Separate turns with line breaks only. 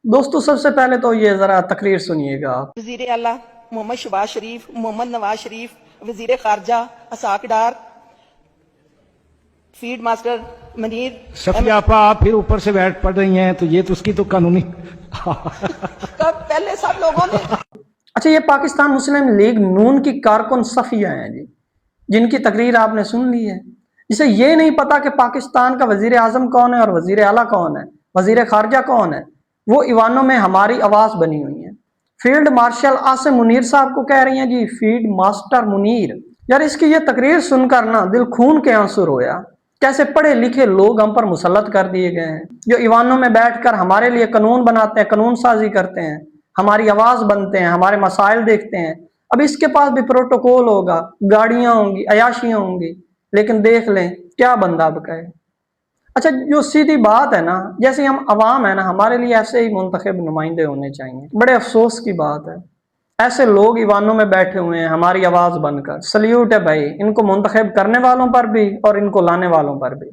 दोस्तों सबसे पहले तो ये ज़रा तकरीर सुनिएगा आप।
वज़ीर आला मोहम्मद शहबाज शरीफ, मोहम्मद नवाज शरीफ, वज़ीर खारजा इसाक डार, फील्ड मास्टर मुनीर।
सफिया आपा, आप फिर ऊपर से बैठ पढ़ रही हैं, तो ये तो उसकी तो कानूनी
कब पहले सब लोगों ने।
अच्छा, ये पाकिस्तान मुस्लिम लीग नून की कारकुन सफिया हैं जी, जिनकी तकरीर आपने सुन ली है। जिसे ये नहीं पता कि पाकिस्तान का वजीर आजम कौन है और वजीर आला कौन है, वजीर खारजा कौन है, वो ईवानों में हमारी आवाज बनी हुई है। फील्ड मार्शल आसिम मुनीर साहब को कह रही हैं जी फील्ड मास्टर मुनीर। यार इसकी ये तकरीर सुनकर ना दिल खून के आंसू रोया। कैसे पढ़े लिखे लोग हम पर मुसल्लत कर दिए गए हैं, जो ईवानों में बैठकर हमारे लिए कानून बनाते हैं, कानून साजी करते हैं, हमारी आवाज बनते हैं, हमारे मसाइल देखते हैं। अब इसके पास भी प्रोटोकॉल होगा, गाड़ियां होंगी, अयाशियां होंगी, लेकिन देख लें क्या बंदा अब कहे। अच्छा, जो सीधी बात है ना, जैसे हम अवाम है ना, हमारे लिए ऐसे ही मुंतखब नुमाइंदे होने चाहिए। बड़े अफसोस की बात है, ऐसे लोग ईवानों में बैठे हुए हैं हमारी आवाज बनकर। सल्यूट है भाई इनको मुंतखब करने वालों पर भी और इनको लाने वालों पर भी।